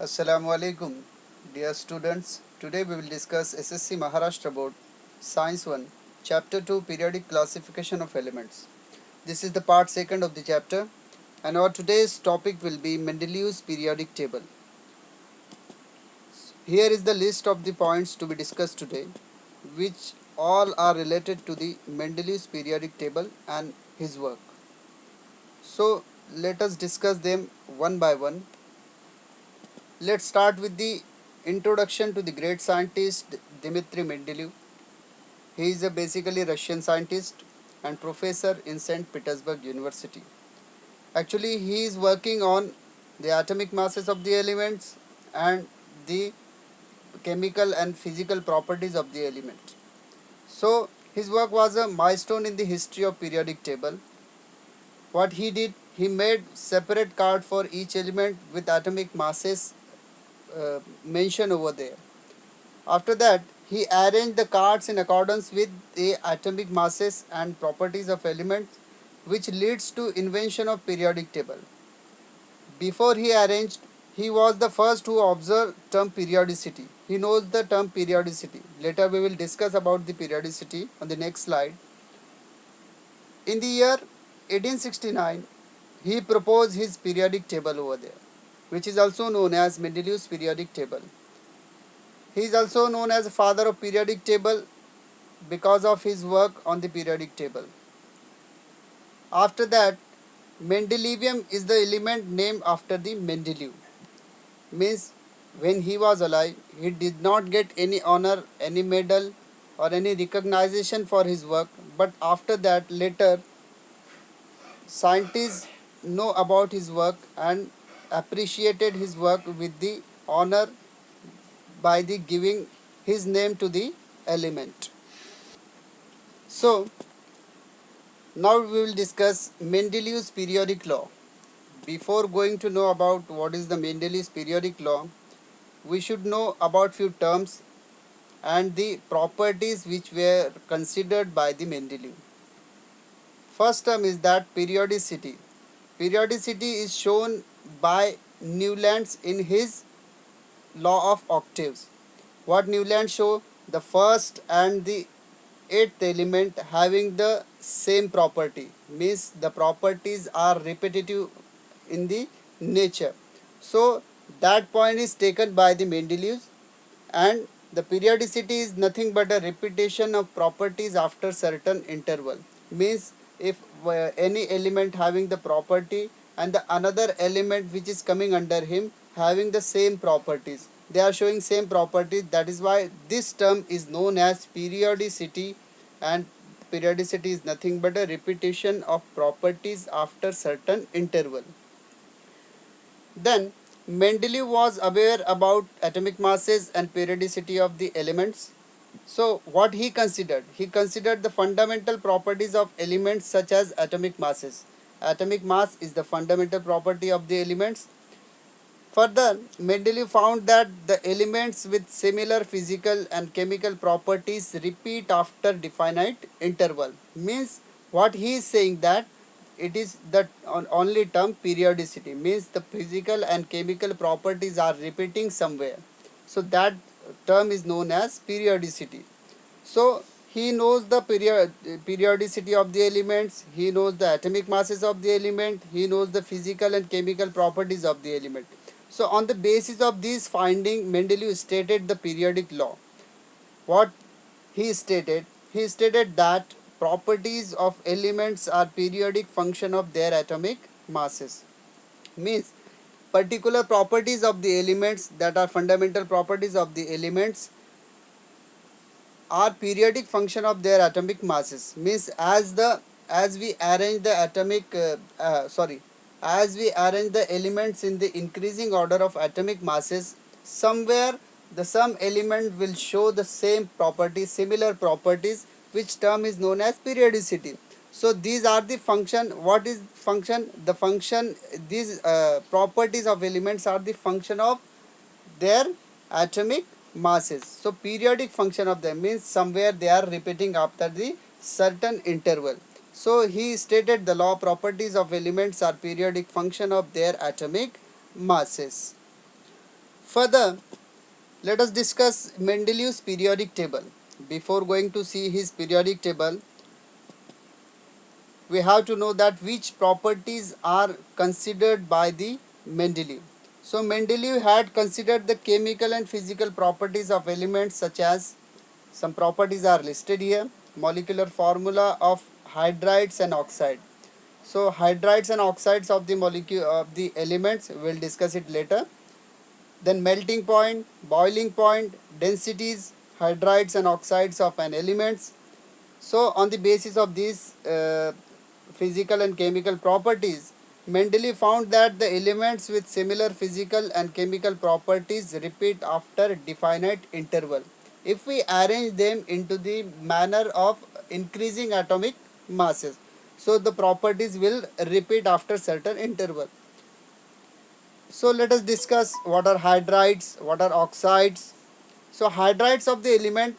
Assalamu alaikum, dear students. Today we will discuss SSC Maharashtra Board Science 1, Chapter 2 Periodic Classification of Elements. This is the part 2nd of the chapter, and our today's topic will be Mendeleev's periodic table. Here is the list of the points to be discussed today, which all are related to the Mendeleev's periodic table and his work. So let us discuss them one by one. Let's start with the introduction to the great scientist Dmitry Mendeleev. He is a basically Russian scientist and professor in St. Petersburg University. Actually, he is working on the atomic masses of the elements and the chemical and physical properties of the element. So, his work was a milestone in the history of periodic table. What he did, he made separate card for each element with atomic masses mentioned over there. After that, he arranged the cards in accordance with the atomic masses and properties of elements, which leads to invention of periodic table. Before he arranged, he was the first who observed term periodicity. He knows the term periodicity. Later we will discuss about the periodicity on the next slide. In the year 1869, he proposed his periodic table over there, which is also known as Mendeleev's periodic table. He is also known as the father of periodic table because of his work on the periodic table. After that, Mendelevium is the element named after the Mendeleev. Means when he was alive, he did not get any honor, any medal or any recognition for his work. But after that, later, scientists know about his work and appreciated his work with the honor by the giving his name to the element. So, now we will discuss Mendeleev's periodic law. Before going to know about what is the Mendeleev's periodic law, we should know about few terms and the properties which were considered by the Mendeleev. First term is that periodicity. Periodicity is shown by Newlands in his law of octaves. What Newland show? The first and the eighth element having the same property, means the properties are repetitive in the nature. So that point is taken by the Mendeleev, and the periodicity is nothing but a repetition of properties after certain interval. Means if any element having the property and the another element which is coming under him having the same properties, they are showing same properties, that is why this term is known as periodicity. And periodicity is nothing but a repetition of properties after certain interval. Then Mendeleev was aware about atomic masses and periodicity of the elements. So what he considered? He considered the fundamental properties of elements such as atomic masses. Atomic mass is the fundamental property of the elements. Further, Mendeleev found that the elements with similar physical and chemical properties repeat after definite interval. Means what he is saying that it is the only term periodicity, means the physical and chemical properties are repeating somewhere. So that term is known as periodicity. So he knows the periodicity of the elements, he knows the atomic masses of the element, he knows the physical and chemical properties of the element. So on the basis of these findings, Mendeleev stated the periodic law. What he stated? He stated that properties of elements are periodic function of their atomic masses. Means particular properties of the elements, that are fundamental properties of the elements, are periodic function of their atomic masses. Means as we arrange the as we arrange the elements in the increasing order of atomic masses, somewhere the some element will show the same properties, similar properties, which term is known as periodicity. So these are the function. What is function? The function, these properties of elements are the function of their atomic masses. So periodic function of them means somewhere they are repeating after the certain interval. So he stated the law properties of elements are periodic function of their atomic masses. Further, let us discuss Mendeleev's periodic table. Before going to see his periodic table, we have to know that which properties are considered by the Mendeleev. So Mendeleev had considered the chemical and physical properties of elements, such as some properties are listed here. Molecular formula of hydrides and oxide. So hydrides and oxides of the molecule of the elements, we will discuss it later. Then melting point, boiling point, densities, hydrides and oxides of an elements. So on the basis of these physical and chemical properties, Mendeleev found that the elements with similar physical and chemical properties repeat after definite interval if we arrange them into the manner of increasing atomic masses. So the properties will repeat after certain interval. So let us discuss what are hydrides, what are oxides. So hydrides of the element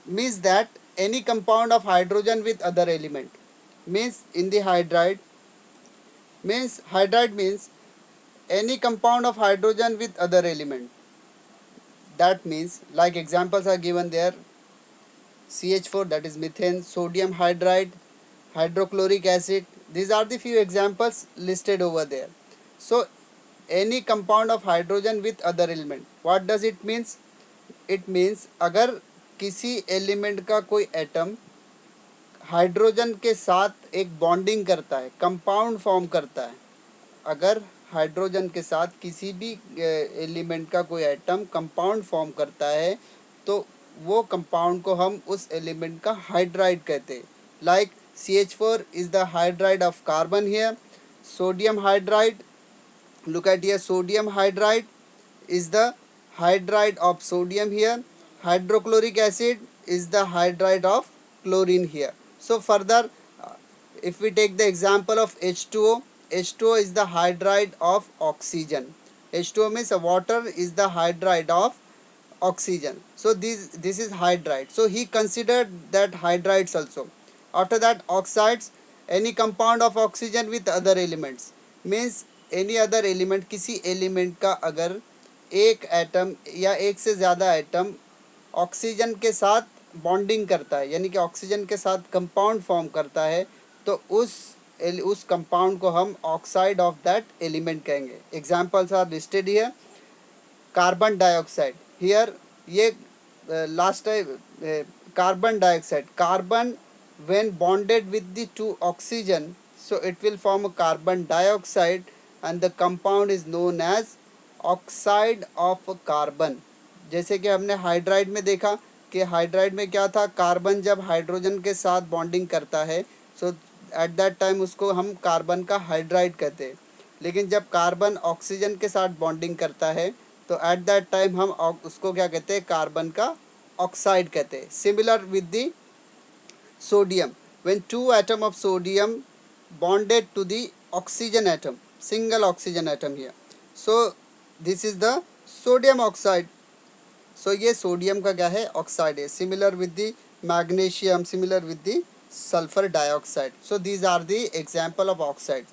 means that any compound of hydrogen with other element, means in the hydride means any compound of hydrogen with other element. That means, like examples are given there: CH4, that is methane, sodium hydride, hydrochloric acid. These are the few examples listed over there. So any compound of hydrogen with other element, what does it means? It means अगर किसी element का कोई atom hydrogen के साथ एक bonding करता है, compound form करता है, अगर हाइड्रोजन के साथ किसी भी एलिमेंट का कोई एटम कंपाउंड फॉर्म करता है, तो वो कंपाउंड को हम उस एलिमेंट का हाइड्राइड कहते हैं. Like CH4 is the hydride of carbon here, sodium hydride, look at here, sodium hydride is the hydride of sodium here, hydrochloric acid is the hydride of chlorine here. So further, if we take the example of H2O, H2O is the hydride of oxygen. H2O means water is the hydride of oxygen. So this is hydride. So he considered that hydrides also. After that, oxides, any compound of oxygen with other elements, means any other element, किसी element का अगर एक atom या एक से ज़्यादा atom oxygen के साथ बॉन्डिंग करता है, यानी कि ऑक्सीजन के साथ कंपाउंड फॉर्म करता है, तो उस कंपाउंड को हम ऑक्साइड ऑफ दैट एलिमेंट कहेंगे. Examples are listed here. Carbon dioxide, here ये last time carbon dioxide, carbon when bonded with the two oxygen, so it will form a carbon dioxide and the compound is known as oxide of carbon. जैसे कि हमने hydride में देखा कि hydride में क्या था, कार्बन जब हाइड्रोजन के साथ बॉन्डिंग करता है, सो एट दैट टाइम उसको हम कार्बन का हाइड्राइड कहते हैं. लेकिन जब कार्बन ऑक्सीजन के साथ बॉन्डिंग करता है, तो एट दैट टाइम हम उसको क्या कहते हैं, कार्बन का ऑक्साइड कहते हैं. Similar with the sodium, when two atom of sodium bonded to the oxygen atom, single oxygen atom here, so this is the sodium oxide. So ये सोडियम का क्या है, ऑक्साइड है. Similar with the magnesium, similar with the sulphur dioxide. So these are the example of oxide.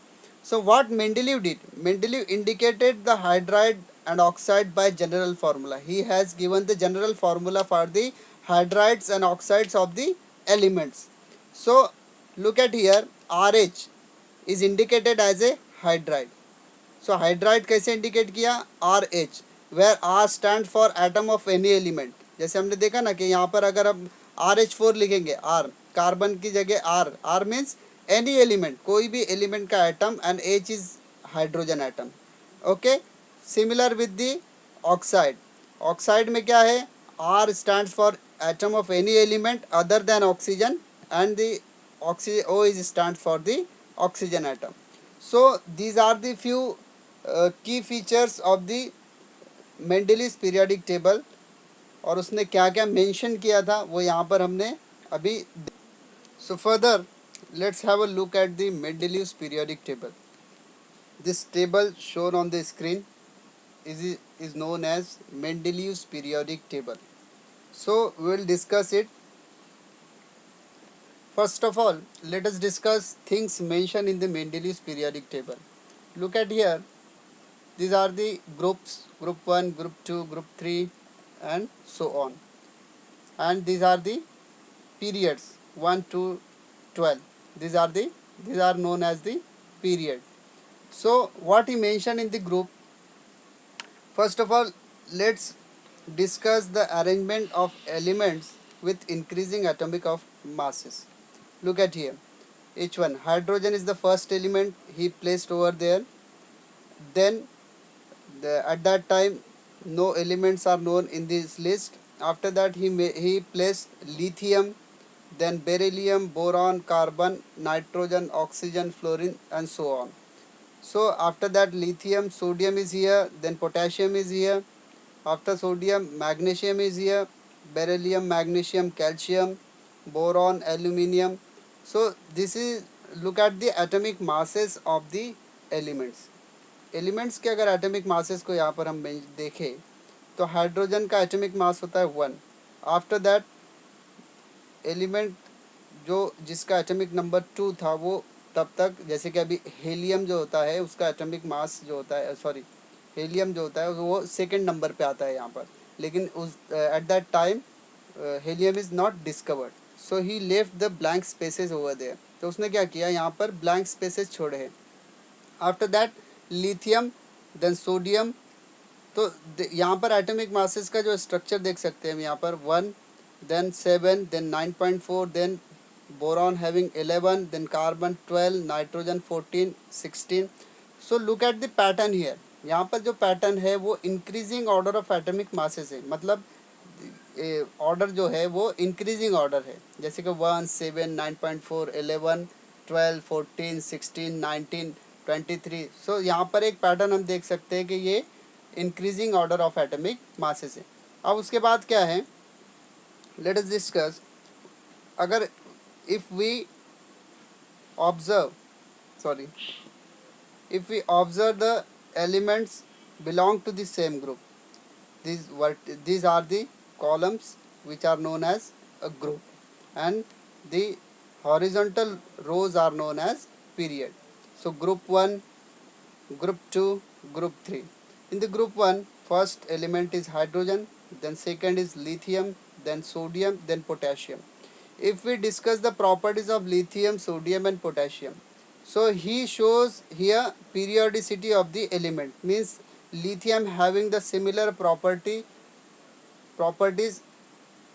So what Mendeleev did, Mendeleev indicated the hydride and oxide by general formula. He has given the general formula for the hydrides and oxides of the elements. So look at here, RH is indicated as a hydride. So hydride कैसे indicate किया, RH, where R stand for atom of any element. जैसे हमने देखा ना कि यहाँ पर अगर हम RH4 लिखेंगे, R कार्बन की जगह R means any element, कोई भी एलिमेंट का atom, and H is hydrogen atom. Okay. Similar with the oxide, oxide में क्या है, R stands for atom of any element other than oxygen, and the O is stands for the oxygen atom. So these are the few key features of the Mendeleev's periodic table. और उसने क्या क्या mention किया था वो यहाँ पर हमने अभी. So further, let's have a look at the Mendeleev's periodic table. This table shown on the screen is known as Mendeleev's periodic table. So we will discuss it. First of all, let us discuss things mentioned in the Mendeleev's periodic table. Look at here. These are the groups, group 1, group 2, group 3, and so on. And these are the periods 1 to 12. These are known as the period. So what he mentioned in the group, first of all, let's discuss the arrangement of elements with increasing atomic of masses. Look at here. Each one. Hydrogen is the first element he placed over there. Then at that time no elements are known in this list. After that he placed lithium, then beryllium, boron, carbon, nitrogen, oxygen, fluorine, and so on. So after that lithium, sodium is here, then potassium is here. After sodium, magnesium is here, beryllium, magnesium, calcium, boron, aluminium. So this is, look at the atomic masses of the elements. Elements के अगर atomic masses को यहाँ पर हम देखें तो hydrogen का atomic mass होता है 1. आफ्टर दैट एलिमेंट जो जिसका एटॉमिक नंबर 2 था वो तब तक, जैसे कि अभी हीलियम जो होता है उसका एटॉमिक मास जो होता है, सॉरी हीलियम जो होता है वो सेकंड नंबर पे आता है यहाँ पर, लेकिन उस at that time helium is not discovered, so he left the blank spaces over there. तो उसने क्या किया, यहाँ पर ब्लैंक स्पेसेस छोड़े हैं. After that lithium, then sodium. तो यहाँ पर एटॉमिक मासेस का जो स्ट्रक्चर देख सकते हैं हम यहाँ पर 1, then 7, then 9.4, then boron having 11, then carbon 12, nitrogen 14, 16. So look at the pattern here. यहाँ पर जो पैटर्न है वो increasing order of atomic masses है, मतलब ऑर्डर जो है वो इंक्रीजिंग ऑर्डर है, जैसे कि 1, 7, 9.4, 11, 12, 14, 16, 19, 23. सो यहाँ पर एक पैटर्न हम देख सकते हैं कि ये increasing order of atomic masses है. अब उसके बाद क्या है, let us discuss. अगर if we observe, sorry, if we observe the elements belong to the same group, these are the columns which are known as a group, and the horizontal rows are known as period. So group 1, group 2, group 3. In the group 1, first element is hydrogen, then second is lithium, then sodium, then potassium. If we discuss the properties of lithium, sodium, and potassium, so he shows here periodicity of the element, means lithium having the similar properties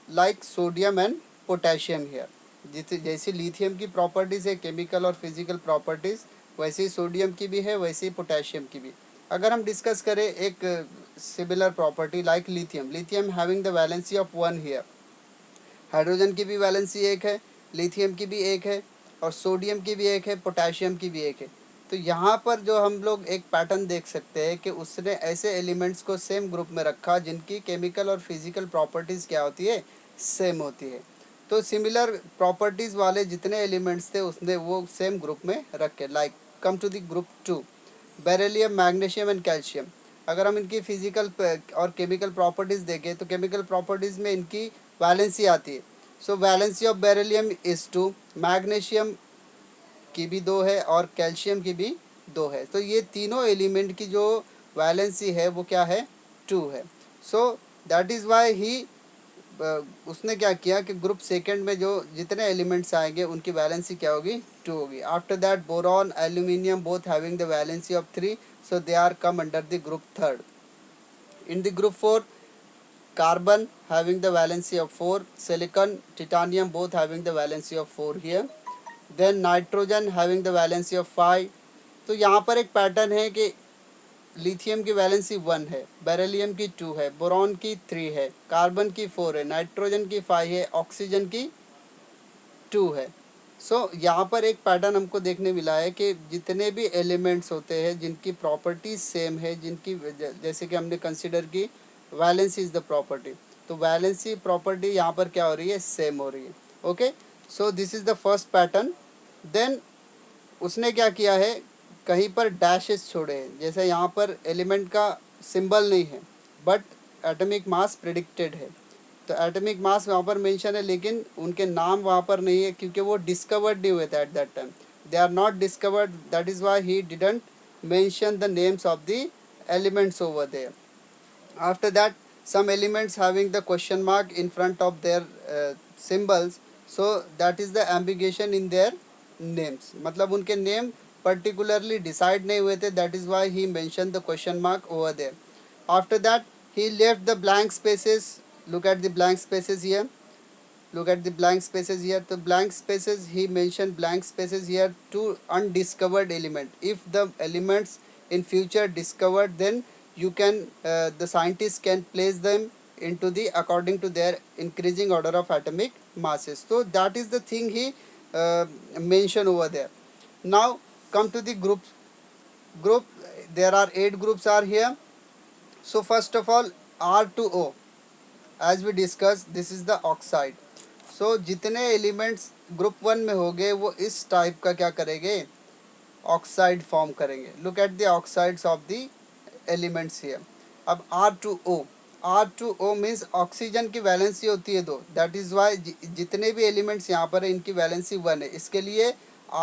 like sodium and potassium here. जैसे lithium की properties है chemical और physical properties, वैसे ही sodium की भी है, वैसे ही potassium की भी. अगर हम डिस्कस करें एक similar property like lithium having the valency of 1 here, hydrogen की भी वैलेंसी 1 है, लिथियम की भी 1 है, और सोडियम की भी 1 है, पोटेशियम की भी 1 है. तो यहाँ पर जो हम लोग एक पैटर्न देख सकते हैं कि उसने ऐसे एलिमेंट्स को सेम ग्रुप में रखा जिनकी केमिकल और फिजिकल प्रॉपर्टीज़ क्या होती है, सेम होती है. तो सिमिलर प्रॉपर्टीज़ वाले जितने एलिमेंट्स थे उसने वो सेम ग्रुप में रखे. Like come to the group 2, beryllium, magnesium and calcium. अगर हम इनकी फिजिकल और केमिकल प्रॉपर्टीज़ देखें तो केमिकल प्रॉपर्टीज़ में इनकी वैलेंसी आती है. So valency of beryllium is 2, magnesium की भी 2 है और कैल्शियम की भी 2 है. तो ये तीनों एलिमेंट की जो वैलेंसी है वो क्या है, 2 है. सो दैट इज़ वाई ही उसने क्या किया कि ग्रुप सेकंड में जो जितने एलिमेंट्स आएंगे उनकी वैलेंसी क्या होगी, 2 होगी. After that boron, aluminium both having the valency of 3, so they are come under the group third. In the group 4, carbon having the valency of 4, silicon, titanium both having the valency of 4 here, then nitrogen having the valency of 5. तो यहाँ पर एक pattern है कि lithium की valency 1 है, beryllium की 2 है, बोरॉन की 3 है, कार्बन की 4 है, नाइट्रोजन की 5 है, ऑक्सीजन की 2 है. सो यहाँ पर एक पैटर्न हमको देखने मिला है कि जितने भी एलिमेंट्स होते हैं जिनकी प्रॉपर्टीज सेम है, जिनकी जैसे कि हमने कंसिडर की वैलेंसी इज़ द प्रॉपर्टी, तो वैलेंसी प्रॉपर्टी यहाँ पर क्या हो रही है, सेम हो रही है. Okay, so this is the first pattern. Then उसने क्या किया है, कहीं पर डैशेस छोड़े हैं, जैसे यहाँ पर एलिमेंट का सिंबल नहीं है बट एटॉमिक मास प्रेडिक्टेड है. तो एटॉमिक मास वहाँ पर मेंशन है लेकिन उनके नाम वहाँ पर नहीं है क्योंकि वो डिस्कवर्ड नहीं हुए थे at that time. They are not discovered, that is why he didn't mention the names of the elements over there. After that, some elements having the question mark in front of their symbols, so that is the ambiguation in their names. मतलब उनके name particularly decide नहीं हुए थे, that is why he mentioned the question mark over there. After that, he left the blank spaces. Look at the blank spaces here. Look at the blank spaces here. The blank spaces, he mentioned blank spaces here to undiscovered element. If the elements in future discovered, then you can the scientists can place them into the according to their increasing order of atomic masses. So that is the thing he mentioned over there. Now come to the group. There are 8 groups are here. So first of all, R2O, as we discussed, this is the oxide. So जितने elements group 1 में होंगे वो इस type का क्या करेंगे, oxide form करेंगे. Look at the oxides of the elements here. अब R2O मीन्स ऑक्सीजन की वैलेंसी होती है 2. दैट इज़ वाई जितने भी एलिमेंट्स यहाँ पर है इनकी वैलेंसी 1 है. इसके लिए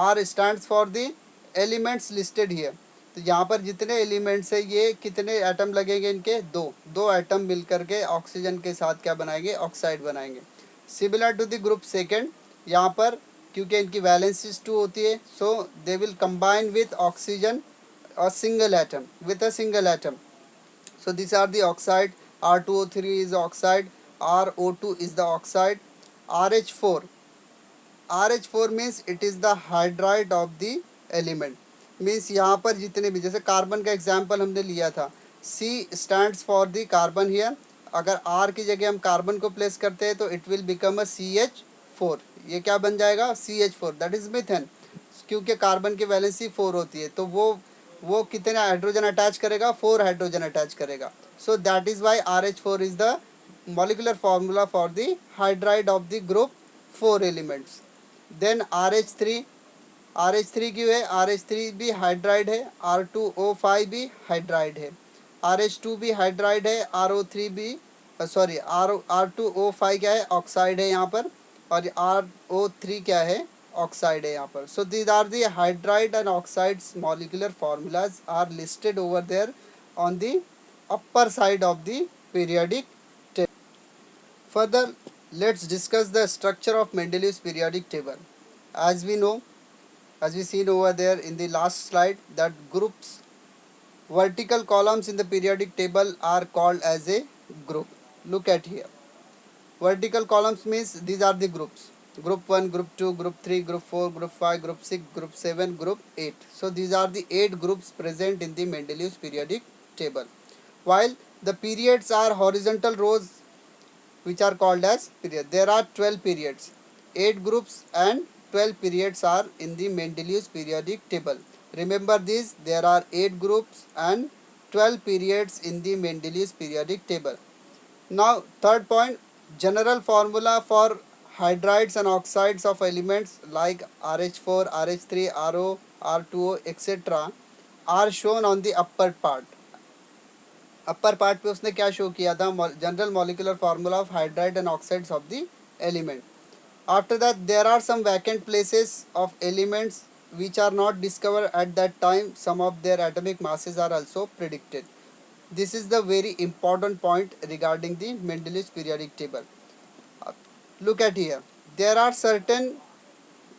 R stands for the elements listed here. तो यहाँ पर जितने एलिमेंट्स है ये कितने एटम लगेंगे इनके, 2 एटम मिलकर के ऑक्सीजन के साथ क्या बनाएंगे, ऑक्साइड बनाएंगे. Similar to the group second, यहाँ पर क्योंकि इनकी वैलेंसीज 2 होती है, so they will combine with oxygen a single atom with a single atom. So these are the oxide. R2O3 is the oxide, RO2 is the oxide, RH4 means it is the hydride of the element. Means यहाँ पर जितने भी, जैसे carbon का example हमने लिया था, C stands for the carbon here. अगर R की जगह हम कार्बन को प्लेस करते हैं तो it will become a CH4. ये क्या बन जाएगा, CH4. That is methane. क्योंकि कार्बन की वैलेंसी 4 होती है तो वो कितने हाइड्रोजन अटैच करेगा, 4 हाइड्रोजन अटैच करेगा. So that is why RH4 is the molecular formula for the hydride of the group 4 elements. Then RH3 क्यों है, RH3 भी हाइड्राइड है, R2O5 भी हाइड्राइड है, RH2 भी हाइड्राइड है, RO3 भी R2O5 क्या है, ऑक्साइड है यहाँ पर, और RO3 क्या है, ऑक्साइड है यहाँ पर. So these are the hydride and oxides molecular formulas are listed over there on the upper side of the periodic table. Further, let's discuss the structure of Mendeleev's periodic table. As we know, as we seen over there in the last slide, that groups, vertical columns in the periodic table are called as a group. Look at here. Vertical columns means these are the groups. Group 1, Group 2, Group 3, Group 4, Group 5, Group 6, Group 7, Group 8. So these are the 8 groups present in the Mendeleev's periodic table. While the periods are horizontal rows which are called as period. There are 12 periods. 8 groups and 12 periods are in the Mendeleev's periodic table. Remember this, there are 8 groups and 12 periods in the Mendeleev's periodic table. Now third point, general formula for hydrides and oxides of elements like RH4, RH3, RO, R2O, etc. are shown on the upper part. Upper part पे उसने क्या show किया था, general molecular formula of hydride and oxides of the element. After that there are some vacant places of elements which are not discovered at that time. Some of their atomic masses are also predicted. This is the very important point regarding the Mendeleev's periodic table. Look at here. There are certain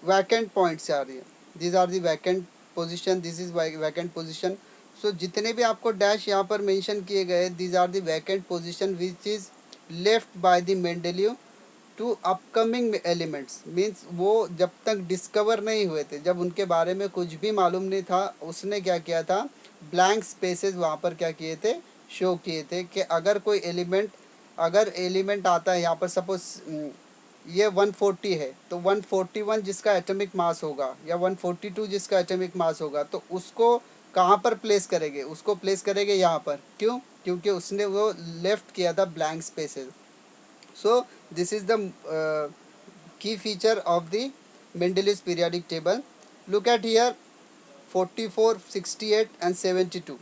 vacant points are here. These are the vacant position. This is vacant position. So जितने भी आपको dash यहाँ पर mention किए गए, these are the vacant position which is left by the Mendeleev to upcoming elements. Means वो जब तक डिस्कवर नहीं हुए थे, जब उनके बारे में कुछ भी मालूम नहीं था, उसने क्या किया था, ब्लैंक स्पेसेस वहाँ पर क्या किए थे, शो किए थे कि अगर कोई एलिमेंट आता है यहाँ पर, सपोज ये 140 है तो 141 जिसका एटॉमिक मास होगा या 142 जिसका एटॉमिक मास होगा, तो उसको कहाँ पर प्लेस करेंगे, उसको प्लेस करेंगे यहाँ पर. क्यों, क्योंकि उसने वो लेफ्ट किया था blank spaces. So this is the key feature of the Mendeleev's periodic table. Look at here 44, 68 and 72.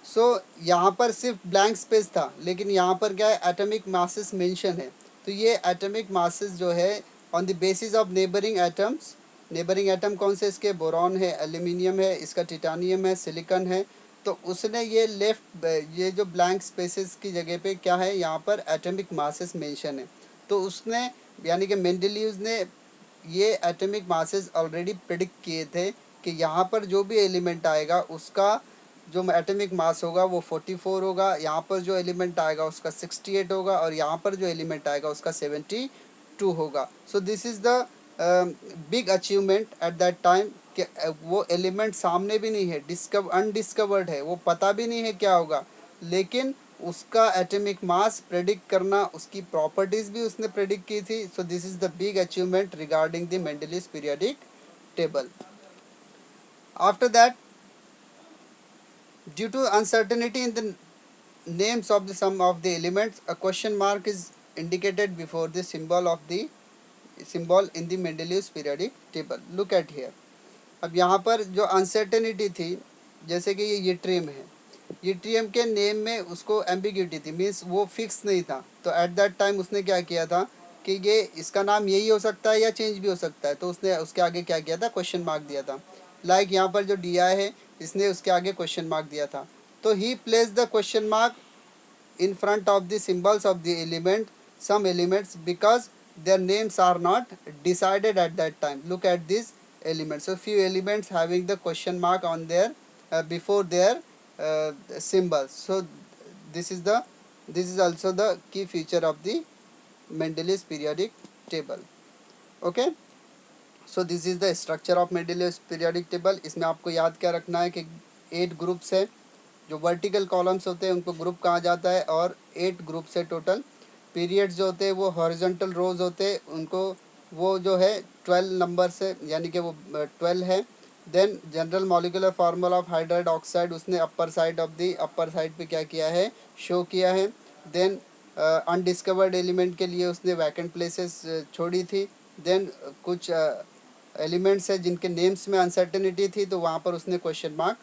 सो यहाँ पर सिर्फ ब्लैंक स्पेस था, लेकिन यहाँ पर क्या है, एटॉमिक मासेस मेंशन है. तो ये एटॉमिक मासेस जो है on the basis of neighbouring atoms. Neighbouring atom कौन से इसके, बोरॉन है, एल्यूमिनियम है, इसका टिटानियम है, सिलिकॉन है. तो उसने ये जो ब्लैंक स्पेसेस की जगह पे क्या है, यहाँ पर एटॉमिक मासेस मेंशन है। तो उसने यानी कि मेंडेलीव ने ये एटॉमिक मासेस ऑलरेडी प्रिडिक्ट किए थे कि यहाँ पर जो भी एलिमेंट आएगा उसका जो एटॉमिक मास होगा वो 44 होगा, यहाँ पर जो एलिमेंट आएगा उसका 68 होगा, और यहाँ पर जो एलिमेंट आएगा उसका 72 होगा। सो this is the big achievement eight that time कि वो एलिमेंट सामने भी नहीं है, अनडिस्कवर्ड है, वो पता भी नहीं है क्या होगा, लेकिन उसका एटॉमिक मास प्रेडिक्ट करना, उसकी प्रॉपर्टीज़ भी उसने प्रेडिक्ट की थी। So this is the big achievement regarding the Mendeleev periodic table. After that, due to uncertainty in the names of the sum of the elements, a question mark is indicated before the symbol in the Mendeleev's periodic table. Look at here. अब यहाँ पर जो uncertainty थी, जैसे कि ये Triumf है, ये ट्रियम के नेम में उसको एम्बिग्यूटी थी, मीन्स वो फिक्स नहीं था। तो एट दैट टाइम उसने क्या किया था कि ये इसका नाम यही हो सकता है या चेंज भी हो सकता है, तो उसने उसके आगे क्या किया था, क्वेश्चन मार्क दिया था। लाइक यहाँ पर जो डी आई है, इसने उसके आगे क्वेश्चन मार्क दिया था। तो he place the question mark in front of the symbols of the some elements, because their names are not decided at that time. Look at these elements. So few elements having the question mark on their before their symbols. So this is also the key feature of the Mendeleev's periodic table. Okay. So this is the structure of Mendeleev's periodic table. इसमें आपको याद क्या रखना है कि 8 groups है, जो vertical columns होते हैं उनको ग्रुप कहा जाता है, और 8 ग्रुप्स है टोटल। पीरियड्स जो होते हैं वो हॉरिजॉन्टल रोज होते हैं, उनको वो जो है 12 नंबर से, यानी कि वो 12 है। Then general molecular formula of hydride oxide उसने अपर साइड पे क्या किया है, शो किया है। देन अनडिस्कवर्ड एलिमेंट के लिए उसने वैकेंट प्लेसेस छोड़ी थी। देन कुछ एलिमेंट्स है जिनके नेम्स में अनसर्टेनिटी थी, तो वहाँ पर उसने क्वेश्चन मार्क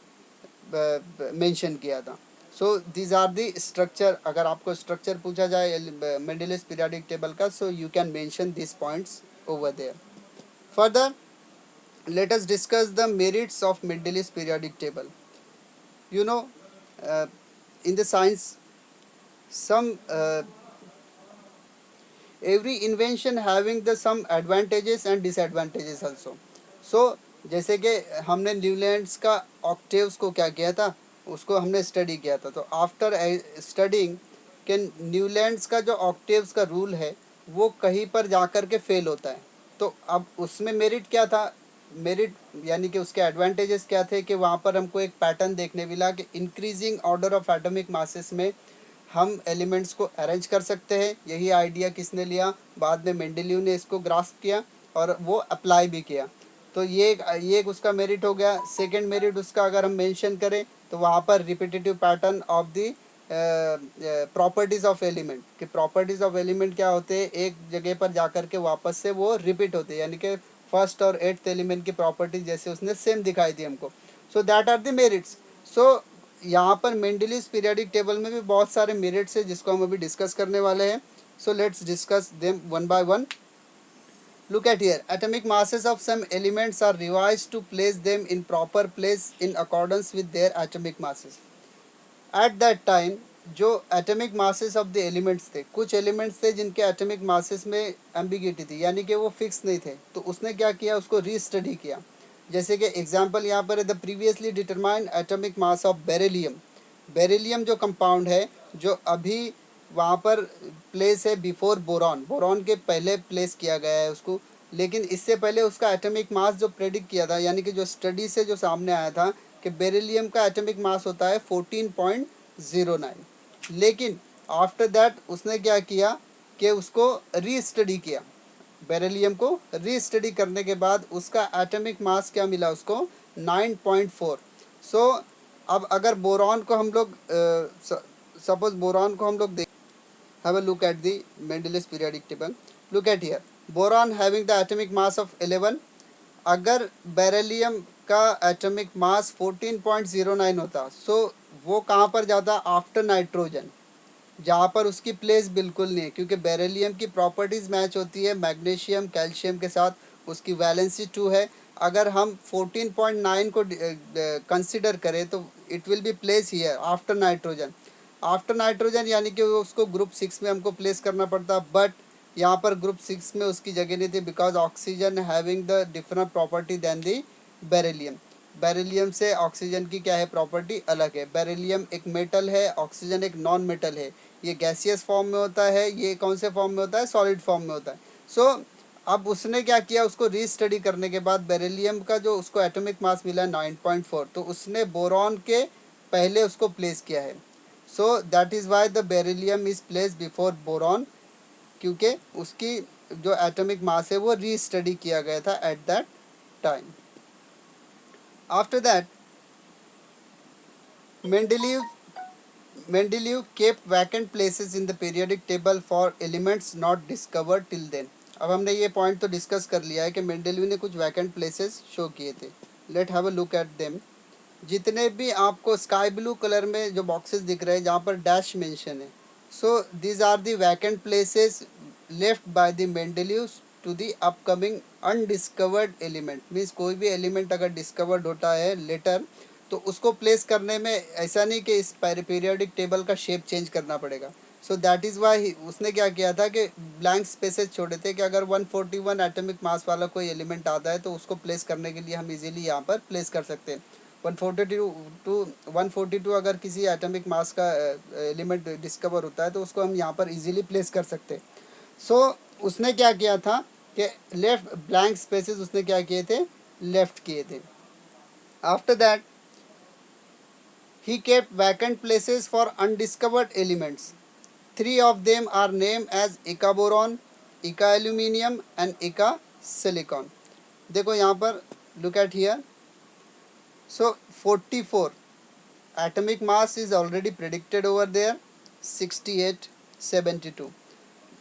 मेंशन किया था। So these are the structure. अगर आपको स्ट्रक्चर पूछा जाए मेंडलीव पीरियोडिक टेबल का, so you can mention this points over there. Further, let us discuss the merits of Mendeleev's periodic table. You know, in the science, some every invention having the some advantages and disadvantages also. So जैसे कि हमने Newlands का octaves को क्या किया था, उसको हमने स्टडी किया था। तो आफ्टर स्टडिंग कि न्यूलैंड्स का जो ऑक्टेव्स का रूल है वो कहीं पर जाकर के फेल होता है, तो अब उसमें मेरिट क्या था, मेरिट यानी कि उसके एडवांटेजेस क्या थे कि वहाँ पर हमको एक पैटर्न देखने मिला कि increasing order of atomic masses में हम एलिमेंट्स को अरेंज कर सकते हैं। यही आइडिया किसने लिया, बाद में मेंडेलीव ने इसको ग्रास्प किया और वो अप्लाई भी किया। तो ये एक उसका मेरिट हो गया। सेकंड मेरिट उसका अगर हम मेंशन करें तो वहाँ पर repetitive pattern of the properties of element, कि प्रॉपर्टीज़ ऑफ एलिमेंट क्या होते हैं, एक जगह पर जाकर के वापस से वो रिपीट होते हैं, यानी कि फर्स्ट और एट्थ एलिमेंट की प्रॉपर्टीज जैसे उसने सेम दिखाई थी हमको। So that are the merits. So यहाँ पर मेंडलीव पीरियोडिक टेबल में भी बहुत सारे मेरिट्स है जिसको हम अभी डिस्कस करने वाले हैं। So let's discuss them one by one. Look at here. Atomic masses of some elements are revised to place them in proper place in accordance with their atomic masses. At that time, जो atomic masses of the elements थे, कुछ elements थे जिनके atomic masses में ambiguity थी, यानी कि वो फिक्स नहीं थे, तो उसने क्या किया, उसको रीस्टडी किया। जैसे कि एग्जांपल यहाँ पर है the previously determined atomic mass of beryllium. Beryllium जो कंपाउंड है, जो अभी वहाँ पर प्लेस है बिफोर बोरॉन, बोरॉन के पहले प्लेस किया गया है उसको, लेकिन इससे पहले उसका एटॉमिक मास जो प्रेडिक्ट किया था, यानी कि जो स्टडी से जो सामने आया था कि बेरिलियम का एटॉमिक मास होता है 14.09, लेकिन आफ्टर दैट उसने क्या किया कि उसको रीस्टडी किया। बेरिलियम को रीस्टडी करने के बाद उसका एटॉमिक मास क्या मिला उसको, 9.4। सो अब अगर बोरॉन को हम लोग सपोज बोरॉन को हम लोग देख, have a look at the Mendeleev periodic table. Look at here, boron having the atomic mass of 11। अगर बेरिलियम का एटॉमिक मास 14.09 होता, सो वो कहाँ पर जाता, आफ्टर नाइट्रोजन, जहाँ पर उसकी प्लेस बिल्कुल नहीं है, क्योंकि बेरिलियम की प्रॉपर्टीज़ मैच होती है मैग्नीशियम कैल्शियम के साथ। उसकी वैलेंसी 2 है, अगर हम 14.9 को कंसिडर करें तो it will be place here after nitrogen. After nitrogen यानी कि उसको ग्रुप 6 में हमको प्लेस करना पड़ता, बट यहाँ पर ग्रुप 6 में उसकी जगह नहीं थी, because oxygen having the different property then the beryllium. Beryllium से ऑक्सीजन की क्या है प्रॉपर्टी अलग है। बेरिलियम एक मेटल है, ऑक्सीजन एक नॉन मेटल है। ये गैसियस फॉर्म में होता है, ये कौन से फॉर्म में होता है, सॉलिड फॉर्म में होता है। सो अब उसने क्या किया, उसको रीस्टडी करने के बाद बेरिलियम का जो उसको एटॉमिक मास मिला 9.4, तो उसने बोरॉन के पहले उसको प्लेस किया है। सो that is why the beryllium is place before boron, क्योंकि उसकी जो एटॉमिक मास है वो रीस्टडी किया गया था eight that time. After that Mendeleev Mendeleev kept vacant places in the periodic table for elements not discovered till then. अब हमने ये पॉइंट तो डिस्कस कर लिया है कि मेंडेलीव ने कुछ वैकेंट प्लेसेस शो किए थे। Let have a look at them. जितने भी आपको स्काई ब्लू कलर में जो बॉक्सेस दिख रहे हैं जहाँ पर डैश मेंशन है, so these are the vacant places left by the Mendeleev to the upcoming undiscovered element. Means कोई भी एलिमेंट अगर डिस्कवर्ड होता है लेटर, तो उसको प्लेस करने में ऐसा नहीं कि इस पीरियोडिक टेबल का शेप चेंज करना पड़ेगा। सो दैट इज़ वाई उसने क्या किया था कि ब्लैंक स्पेसेस छोड़े थे कि अगर 141 एटॉमिक मास वाला कोई एलिमेंट आता है तो उसको प्लेस करने के लिए हम इजीली यहाँ पर प्लेस कर सकते हैं। 142 अगर किसी एटॉमिक मास का एलिमेंट डिस्कवर होता है तो उसको हम यहाँ पर इजीली प्लेस कर सकते हैं। सो उसने क्या किया था कि लेफ्ट ब्लैंक स्पेसेस उसने क्या किए थे, लेफ्ट किए थे। After that he kept vacant places for undiscovered elements. Three of them are named as Eka-boron, Eka-aluminium and Eka-silicon. देखो यहाँ पर look at here. So 44 atomic mass is already predicted over there, 68, 72.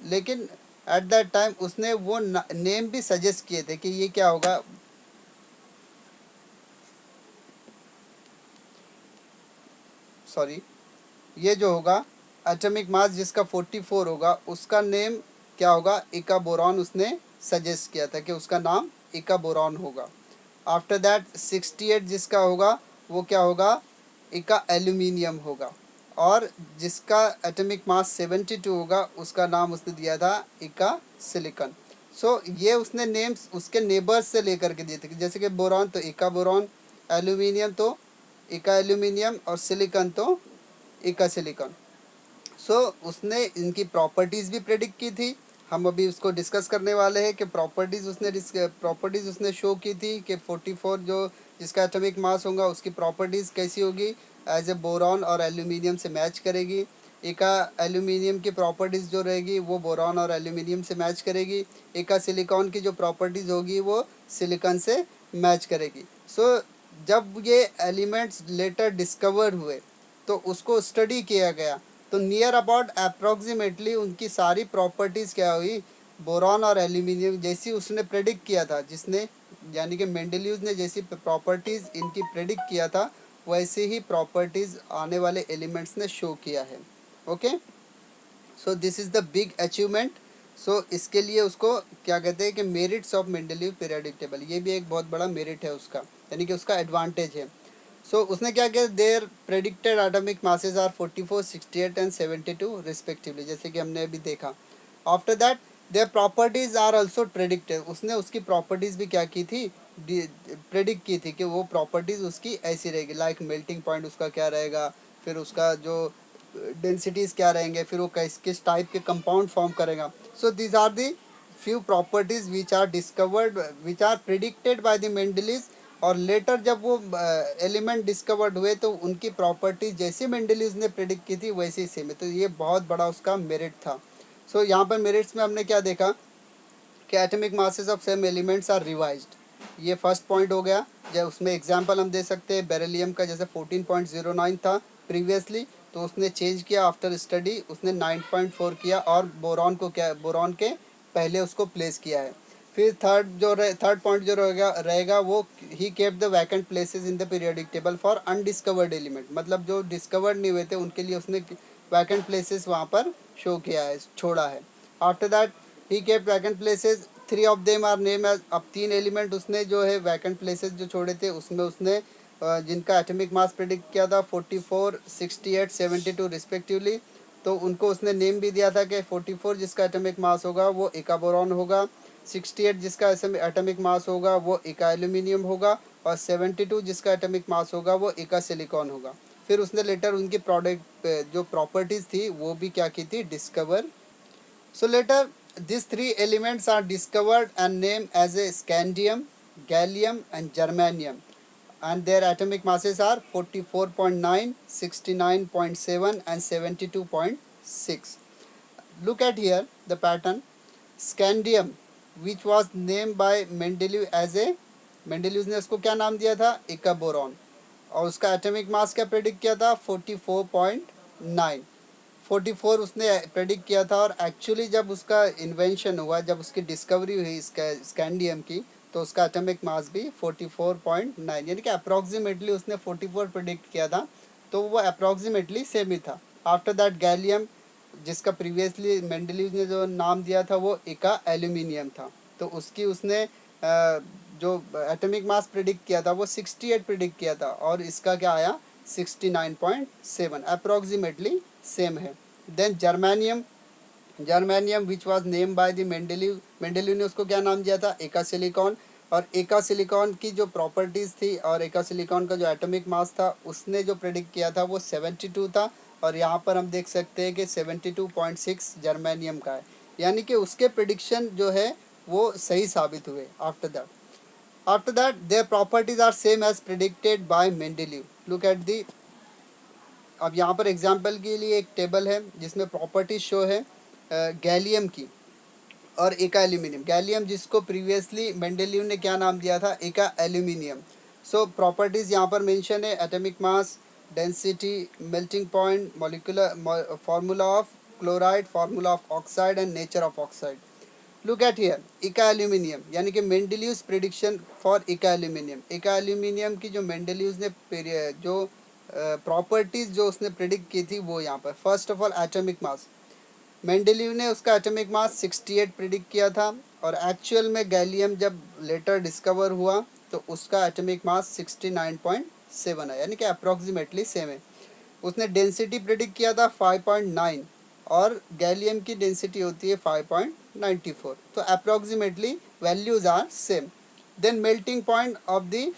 लेकिन at that time उसने वो name भी suggest किए थे कि ये क्या होगा, सॉरी, ये जो होगा एटॉमिक मास जिसका 44 होगा उसका नेम क्या होगा, इका बोरॉन उसने सजेस्ट किया था कि उसका नाम इका बोरॉन होगा। आफ्टर दैट 68 जिसका होगा वो क्या होगा, इका एल्यूमिनियम होगा। और जिसका एटॉमिक मास 72 होगा उसका नाम उसने दिया था इका सिलिकॉन। सो ये उसने नेम्स उसके नेबर्स से लेकर के दिए थे, जैसे कि बोरॉन तो इका बोरॉन, एल्यूमिनियम तो इका एल्यूमिनियम और सिलिकॉन तो इका सिलिकॉन। सो उसने इनकी प्रॉपर्टीज़ भी प्रेडिक्ट की थी। हम अभी उसको डिस्कस करने वाले हैं कि प्रॉपर्टीज़ उसने शो की थी कि 44 जो जिसका एटॉमिक मास होगा उसकी प्रॉपर्टीज़ कैसी होगी, एज ए बोरॉन और एल्यूमिनियम से मैच करेगी। एका एल्यूमिनियम की प्रॉपर्टीज़ जो रहेगी वो बोरॉन और एल्यूमिनियम से मैच करेगी। एका सिलिकॉन की जो प्रॉपर्टीज़ होगी वो सिलिकॉन से मैच करेगी। सो जब ये एलिमेंट्स लेटर डिस्कवर हुए तो उसको स्टडी किया गया, तो नियर अबाउट अप्रॉक्सीमेटली उनकी सारी प्रॉपर्टीज़ क्या हुई, बोरॉन और एल्यूमिनियम जैसी उसने प्रेडिक्ट किया था, जिसने यानी कि मेंडेलीव ने जैसी प्रॉपर्टीज़ इनकी प्रेडिक्ट किया था वैसे ही प्रॉपर्टीज़ आने वाले एलिमेंट्स ने शो किया है। Okay, so this is the big achievement. So इसके लिए उसको क्या कहते हैं कि merits of Mendeleev periodic table, ये भी एक बहुत बड़ा मेरिट है उसका, यानी कि उसका एडवांटेज है। सो उसने क्या किया, their predicted atomic masses are 44, 68 and 72 respectively, जैसे कि हमने अभी देखा। After that their properties are also predicted, उसने उसकी प्रॉपर्टीज़ भी क्या की थी, प्रेडिक्ट की थी कि वो प्रॉपर्टीज़ उसकी ऐसी रहेगी, लाइक मेल्टिंग पॉइंट उसका क्या रहेगा, फिर उसका जो डेंसिटीज़ क्या रहेंगे, फिर वो किस टाइप के कंपाउंड फॉर्म करेगा। So these are the few properties which are discovered, which are predicted by the Mendeleev, और लेटर जब वो एलिमेंट डिस्कवर्ड हुए तो उनकी प्रॉपर्टीज जैसी मेंडेलीव ने प्रेडिक्ट की थी वैसे ही सेम है। तो ये बहुत बड़ा उसका मेरिट था। सो यहाँ पर मेरिट्स में हमने क्या देखा कि atomic masses of same elements are revised, ये फर्स्ट पॉइंट हो गया। जब उसमें एग्जांपल हम दे सकते हैं, बेरिलियम का जैसे 14.09 था प्रीवियसली, तो उसने चेंज किया आफ्टर स्टडी, उसने 9.4 किया और बोरॉन को क्या, बोरॉन के पहले उसको प्लेस किया है। फिर थर्ड पॉइंट जो रहेगा वो he kept the vacant places in the periodic table for undiscovered element, मतलब जो डिस्कवर्ड नहीं हुए थे उनके लिए उसने वैकेंट प्लेसेस वहाँ पर शो किया है, छोड़ा है। After that he kept vacant places 3 of them are name as, अब 3 एलिमेंट उसने जो है वैकेंट प्लेसेस जो छोड़े थे उसमें उसने जिनका एटॉमिक मास प्रेडिक्ट किया था 44, 68, 72 रिस्पेक्टिवली, तो उनको उसने नेम भी दिया था कि 44 जिसका एटॉमिक मास होगा वो एका बोरॉन होगा, 68 जिसका एटॉमिक मास होगा वो एका एल्यूमिनियम होगा, और 72 जिसका एटॉमिक मास होगा वो एका सिलिकॉन होगा। फिर उसने लेटर उनकी प्रोडक्ट जो प्रॉपर्टीज़ थी वो भी क्या की थी, discover. So later these three elements are discovered and named as a scandium, gallium and germanium, and their atomic masses are 44.9, 69.7 and 72.6. Look at here the pattern. Scandium, which was named by Mendeleev as a, Mendeleev ने उसको क्या नाम दिया था, एका boron, और उसका atomic mass क्या प्रेडिक्ट किया था 44.9, 44 उसने प्रेडिक्ट किया था। और एक्चुअली जब उसका इन्वेंशन हुआ, जब उसकी डिस्कवरी हुई इसका स्कैंडियम की, तो उसका एटॉमिक मास भी 44.9, यानी कि अप्रॉक्सीमेटली उसने 44 प्रेडिक्ट किया था, तो वो अप्रॉक्सीमेटली सेम ही था। आफ्टर दैट गैलियम, जिसका प्रीवियसली मेंडलीव ने जो नाम दिया था वो एका एल्यूमिनियम था, तो उसकी उसने जो एटॉमिक मास प्रेडिक्ट किया था वो 68 प्रेडिक्ट किया था, और इसका क्या आया 69.7, अप्रॉक्सीमेटली सेम है। Then germanium, germanium which was name by the Mendeleev, Mendeleev ने उसको क्या नाम दिया था, एका सिलिकॉन, और एका सिलिकॉन की जो प्रॉपर्टीज़ थी और एका सिलिकॉन का जो एटॉमिक मास था उसने जो प्रेडिक्ट किया था वो 72 था, और यहाँ पर हम देख सकते हैं कि 72.6 जर्मेनियम का है, यानी कि उसके प्रेडिक्शन जो है वो सही साबित हुए। After that their properties are same as predicted by Mendeleev. Look at the, अब यहाँ पर एग्जाम्पल के लिए एक टेबल है जिसमें प्रॉपर्टीज शो है गैलियम की और एका एल्यूमिनियम। गैलियम जिसको प्रीवियसली मेंडेलीव ने क्या नाम दिया था, एका एल्यूमिनियम। सो प्रॉपर्टीज़ यहाँ पर मेंशन है, atomic mass, density, melting point, molecular formula of chloride, formula of oxide and nature of oxide. Look at here एका एल्यूमिनियम, यानी कि मेंडेलीव्स प्रिडिक्शन फॉर एका एल्यूमिनियम। एका एल्यूमिनियम की जो मेंडेलीव्स ने जो प्रॉपर्टीज़ जो उसने प्रिडिक्ट की थी वो यहाँ पर, first of all atomic mass, Mendeleev ने उसका एटॉमिक मास 68 प्रिडिक्ट किया था, और एक्चुअल में गैलियम जब लेटर डिस्कवर हुआ तो उसका एटॉमिक मास 69.7 है, यानी कि अप्रॉक्सीमेटली सेम है। उसने डेंसिटी प्रिडिक्ट किया था 5.9, और गैलियम की डेंसिटी होती है 5.94, तो approximately values are same. Then melting point of the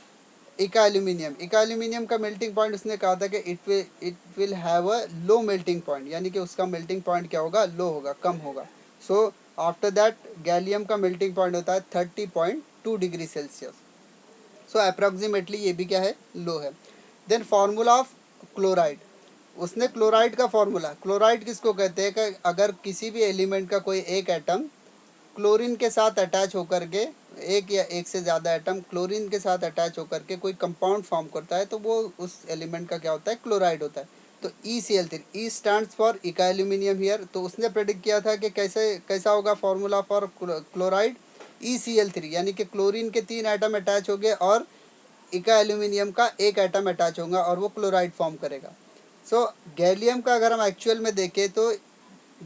eka aluminium, eka aluminium का मेल्टिंग पॉइंट उसने कहा था कि it will have a low melting point, यानी कि उसका मेल्टिंग पॉइंट क्या होगा, लो होगा, कम होगा। सो आफ्टर दैट गैलियम का मेल्टिंग पॉइंट होता है 30.2 डिग्री सेल्सियस, सो अप्रॉक्सीमेटली ये भी क्या है, लो है। देन फार्मूला ऑफ क्लोराइड, उसने क्लोराइड का फार्मूला, क्लोराइड किसको कहते हैं कि अगर किसी भी एलिमेंट का कोई एक एटम क्लोरीन के साथ अटैच होकर के, एक या एक से ज़्यादा एटम क्लोरीन के साथ अटैच होकर के कोई कंपाउंड फॉर्म करता है तो वो उस एलिमेंट का क्या होता है, क्लोराइड होता है। तो ECl3, ई स्टैंड्स फॉर इका एल्यूमिनियम हियर, तो उसने प्रेडिक्ट किया था कि कैसा होगा फॉर्मूला फॉर क्लोराइड, ECl3, यानी कि क्लोरीन के 3 एटम अटैच हो गए और इका एल्यूमिनियम का एक एटम अटैच होगा और वो क्लोराइड फॉर्म करेगा। सो गैलियम का अगर हम एक्चुअल में देखें तो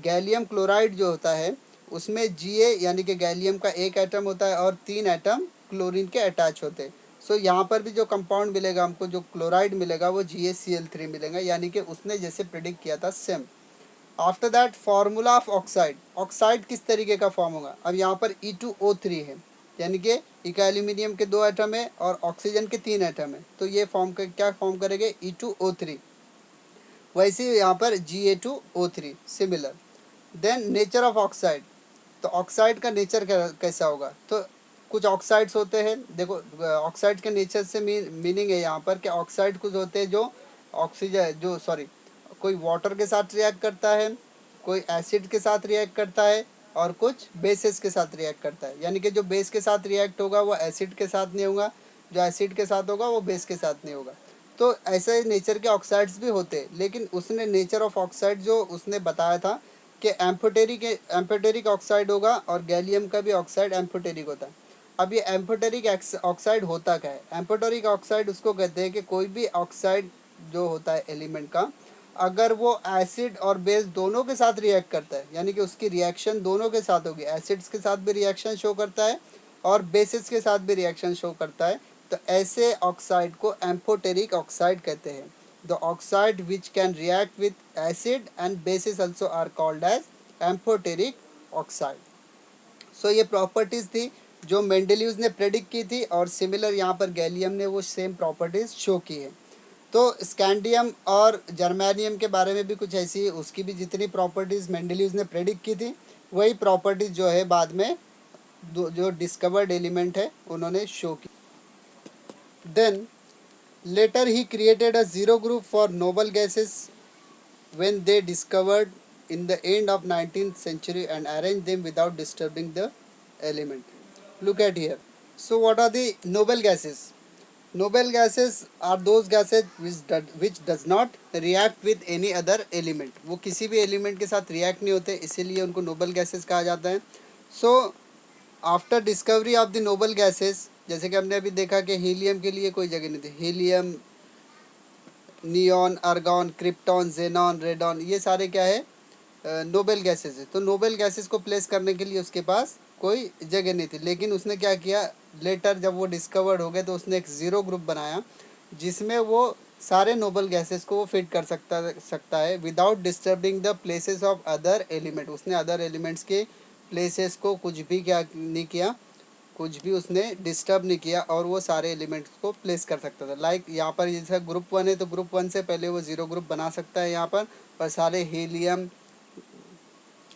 गैलियम क्लोराइड जो होता है उसमें Ga यानी कि गैलियम का एक एटम होता है और 3 एटम क्लोरीन के अटैच होते हैं। सो यहाँ पर भी जो कंपाउंड मिलेगा हमको, जो क्लोराइड मिलेगा वो GaCl3 मिलेगा, यानी कि उसने जैसे प्रिडिक्ट किया था same. After that formula of oxide, oxide किस तरीके का फॉर्म होगा, अब यहाँ पर E2O3 है, यानी कि इका एल्यूमिनियम के 2 एटम है और ऑक्सीजन के 3 एटम है, तो ये क्या फॉर्म करेंगे, E2O3। वैसे यहाँ पर Ga2O3 similar. Then nature of oxide, तो ऑक्साइड का नेचर कैसा होगा, तो कुछ ऑक्साइड्स होते हैं, देखो ऑक्साइड के नेचर से मीनिंग है यहाँ पर कि ऑक्साइड कुछ होते हैं जो ऑक्सीजन जो सॉरी कोई वाटर के साथ रिएक्ट करता है, कोई एसिड के साथ रिएक्ट करता है, और कुछ बेसिस के साथ रिएक्ट करता है, यानी कि जो बेस के साथ रिएक्ट होगा वो एसिड के साथ नहीं होगा, जो एसिड के साथ होगा वो बेस के साथ नहीं होगा। तो ऐसे नेचर के ऑक्साइड्स भी होते हैं, लेकिन उसने नेचर ऑफ ऑक्साइड जो उसने बताया था कि एम्फोटेरिक ऑक्साइड होगा, और गैलियम का भी ऑक्साइड एम्फोटेरिक होता है। अब ये एम्फोटेरिक ऑक्साइड होता क्या है, एम्फोटेरिक ऑक्साइड उसको कहते हैं कि कोई भी ऑक्साइड जो होता है एलिमेंट का, अगर वो एसिड और बेस दोनों के साथ रिएक्ट करता है, यानी कि उसकी रिएक्शन दोनों के साथ होगी, एसिड्स के साथ भी रिएक्शन शो करता है और बेसिस के साथ भी रिएक्शन शो करता है, तो ऐसे ऑक्साइड को एम्फोटेरिक ऑक्साइड कहते हैं. The oxide which can react with acid and bases also are called as amphoteric oxide. So ये प्रॉपर्टीज़ थी जो मेंडेलिव्स ने प्रेडिक्ट की थी और सिमिलर यहाँ पर गैलियम ने वो सेम प्रॉपर्टीज़ शो की है. तो स्कैंडियम और जर्मेनियम के बारे में भी कुछ ऐसी है, उसकी भी जितनी प्रॉपर्टीज़ मेंडेलिव्स ने प्रेडिक्ट की थी वही प्रॉपर्टीज़ जो है बाद में जो डिस्कवर्ड एलिमेंट है उन्होंने शो की. Then later he created a zero group for noble gases when they discovered in the end of 19th century and arranged them without disturbing the element. Look at here. So what are the noble gases? Noble gases are those gases which does not react with any other element. वो किसी भी element के साथ react नहीं होते, इसीलिए उनको noble gases कहा जाता है. So after discovery of the noble gases, जैसे कि हमने अभी देखा कि हीलियम के लिए कोई जगह नहीं थी, helium, neon, argon, krypton, xenon, radon, ये सारे क्या है, नोबेल गैसेस है. तो नोबेल गैसेस को प्लेस करने के लिए उसके पास कोई जगह नहीं थी, लेकिन उसने क्या किया, लेटर जब वो डिस्कवर्ड हो गए तो उसने एक ज़ीरो ग्रुप बनाया जिसमें वो सारे नोबल गैसेस को वो फिट कर सकता है without disturbing the places of other element. उसने अदर एलिमेंट्स के प्लेसेस को कुछ भी क्या नहीं किया, कुछ भी उसने डिस्टर्ब नहीं किया और वो सारे एलिमेंट्स को प्लेस कर सकता था. लाइक यहाँ पर जैसे ग्रुप 1 है तो ग्रुप 1 से पहले वो ज़ीरो ग्रुप बना सकता है यहाँ पर, और सारे helium,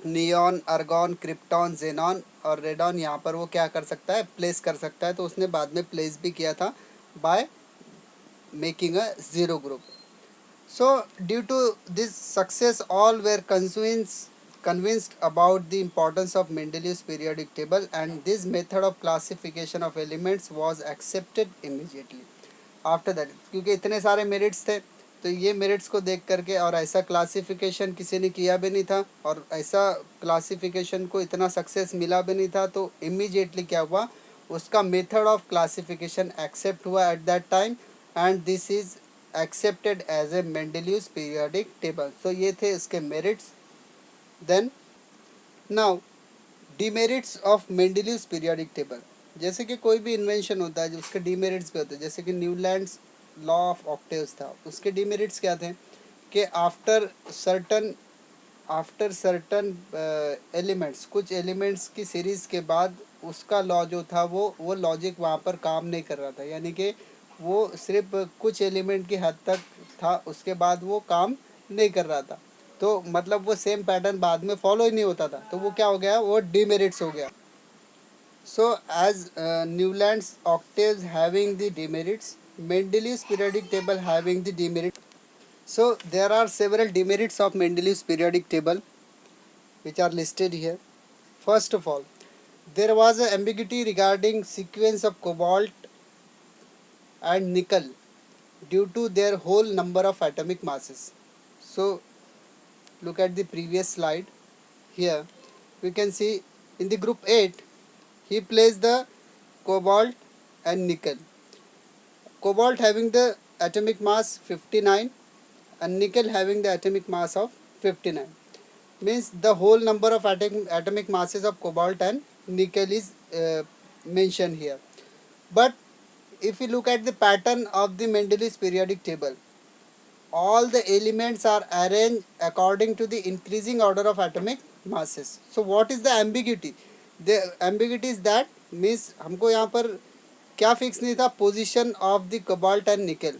neon, argon, krypton, xenon और रेडॉन यहाँ पर वो क्या कर सकता है, प्लेस कर सकता है. तो उसने बाद में प्लेस भी किया था by making a zero group. So due to this success, all were convinced about the importance of Mendeleev's periodic table, and this method of classification of elements was accepted immediately. After that, क्योंकि इतने सारे merits थे तो ये merits को देख करके, और ऐसा क्लासिफिकेशन किसी ने किया भी नहीं था और ऐसा क्लासिफिकेशन को इतना सक्सेस मिला भी नहीं था, तो इमीडिएटली क्या हुआ, उसका मेथड ऑफ क्लासिफिकेशन एक्सेप्ट हुआ eight that time, and this is accepted as a Mendeleev's periodic table. So ये थे इसके merits. Then now demerits of Mendeleev's periodic table. जैसे कि कोई भी इन्वेंशन होता है जो उसके डीमेरिट्स भी होते हैं, जैसे कि न्यूलैंड्स लॉ ऑफ ऑक्टेव्स था, उसके डीमेरिट्स क्या थे कि आफ्टर सर्टन एलिमेंट्स, कुछ एलिमेंट्स की सीरीज़ के बाद उसका लॉ जो था वो लॉजिक वहाँ पर काम नहीं कर रहा था, यानी कि वो सिर्फ कुछ एलिमेंट की हद तक था, उसके बाद वो काम नहीं कर रहा था. तो मतलब वो सेम पैटर्न बाद में फॉलो ही नहीं होता था, तो वो क्या हो गया, वो डीमेरिट्स हो गया. So as Newlands octaves having the demerits, Mendeleev's periodic table having the demerit. So there are several demerits of Mendeleev's periodic table which are listed here. First of all, there was an ambiguity regarding sequence of cobalt and nickel due to their whole number of atomic masses. So look at the previous slide. Here we can see in the group 8 he placed the cobalt and nickel. Cobalt having the atomic mass 59 and nickel having the atomic mass of 59, means the whole number of atomic masses of cobalt and nickel is mentioned here. But if you look at the pattern of the Mendeleev's periodic table, all the elements are arranged according to the increasing order of atomic masses. So what is the ambiguity? The ambiguity is that, means हमको यहाँ पर क्या fix नहीं था, position of the cobalt and निकल.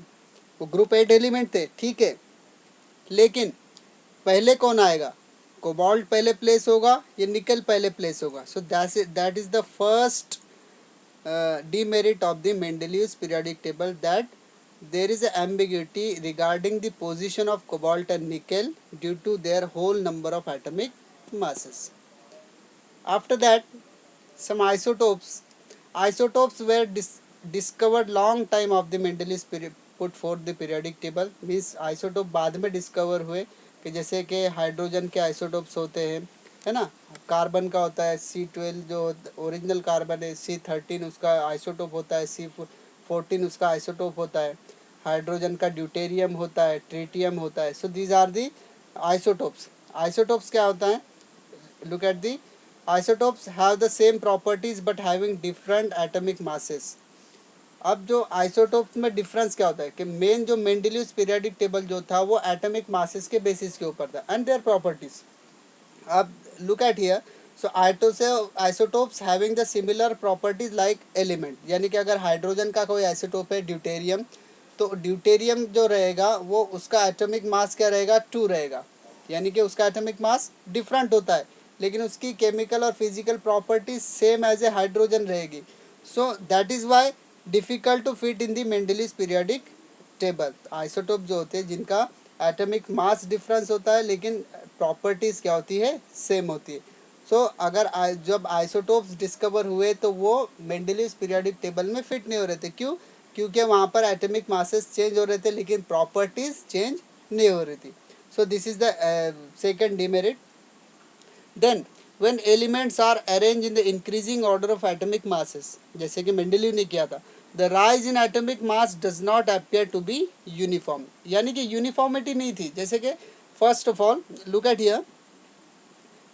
वो group 8 element थे, ठीक है, लेकिन पहले कौन आएगा, कोबाल्ट पहले प्लेस होगा या निकल पहले प्लेस होगा. सो that is the first demerit of the Mendeleev's periodic table, that there is an ambiguity regarding the position of cobalt and nickel due to their whole number of atomic masses. After that, some isotopes were discovered long time of the Mendeleev's put forth the periodic table, means isotope बाद में discover हुए कि जैसे कि hydrogen के isotopes होते हैं, है ना, कार्बन का होता है C12 जो ओरिजिनल कार्बन है, C13 उसका आइसोटोप होता है, C14 उसका आइसोटोप होता है. हाइड्रोजन का ड्यूटेरियम होता है, ट्रिटियम होता है. So these are the isotopes. Isotopes क्या होता है? Look at the isotopes have the same properties but having different atomic masses. अब जो आइसोटोप्स में डिफरेंस क्या होता है कि मेन जो मेंडेलियस पीरियोडिक टेबल जो था वो एटॉमिक मासेस के बेसिस के ऊपर था एंड देयर प्रॉपर्टीज. अब look at here. So isotopes having the similar properties like element, यानी कि अगर हाइड्रोजन का कोई आइसोटोप है ड्यूटेरियम, तो ड्यूटेरियम जो रहेगा वो उसका एटॉमिक मास क्या रहेगा? 2 रहेगा, यानी कि उसका एटॉमिक मास डिफरेंट होता है लेकिन उसकी केमिकल और physical properties same as a hydrogen रहेगी. So that is why difficult to fit in the Mendeleev's periodic table. Isotope जो होते हैं जिनका एटॉमिक मास डिफरेंस होता है लेकिन प्रॉपर्टीज़ क्या होती है? सेम होती है. सो अगर जब आइसोटोप्स डिस्कवर हुए तो वो मेंडेलियस पीरियोडिक टेबल में फिट नहीं हो रहे थे. क्यों? क्योंकि वहाँ पर एटॉमिक मासेस चेंज हो रहे थे लेकिन प्रॉपर्टीज़ चेंज नहीं हो रही थी. So this is the second demerit. Then when elements are arranged in the increasing order of atomic masses, जैसे कि मेंडेलीव ने किया था, the rise in atomic mass does not appear to be uniform, यानी कि यूनिफॉर्मिटी नहीं थी. जैसे कि first of all look at here.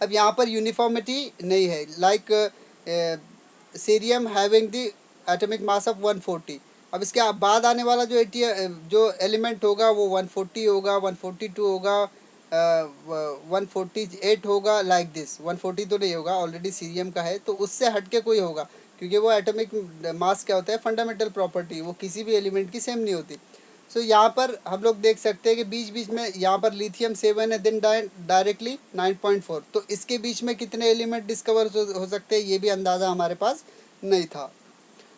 अब यहाँ पर यूनिफॉर्मिटी नहीं है. Like cerium having the atomic mass of 140. अब इसके बाद आने वाला जो एलिमेंट होगा वो 140 होगा, 142 होगा, 148 होगा, लाइक दिस. 140 तो नहीं होगा, ऑलरेडी सीरियम का है, तो उससे हटके कोई होगा क्योंकि वो एटॉमिक मास क्या होता है? फंडामेंटल प्रॉपर्टी, वो किसी भी एलिमेंट की सेम नहीं होती. सो यहाँ पर हम लोग देख सकते हैं कि बीच बीच में यहाँ पर लिथियम 7 है, देन डायरेक्टली 9.4. तो इसके बीच में कितने एलिमेंट डिस्कवर हो सकते हैं ये भी अंदाज़ा हमारे पास नहीं था.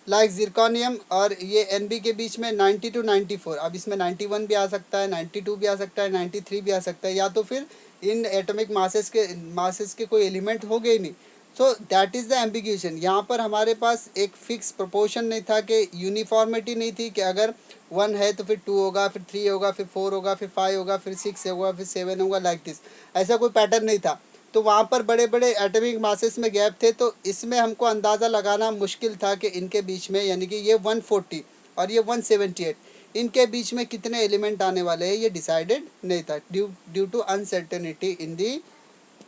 लाइक जिरकॉनियम और ये एनबी के बीच में 90 to 94. अब इसमें 91 भी आ सकता है, 92 भी आ सकता है, 93 भी आ सकता है, या तो फिर इन एटॉमिक मासेस के कोई एलिमेंट हो गए नहीं. So that is the ambiguity. यहाँ पर हमारे पास एक फिक्स प्रोपोर्शन नहीं था कि यूनिफॉर्मिटी नहीं थी कि अगर 1 है तो फिर 2 होगा, फिर 3 होगा, फिर 4 होगा, फिर 5 होगा, फिर 6 होगा, फिर 7 होगा, लाइक दिस. ऐसा कोई पैटर्न नहीं था. तो वहाँ पर बड़े बड़े एटॉमिक मासेस में गैप थे, तो इसमें हमको अंदाज़ा लगाना मुश्किल था कि इनके बीच में, यानी कि ये 140 और ये 178, इनके बीच में कितने एलिमेंट आने वाले हैं ये डिसाइडेड नहीं था due to uncertainty in the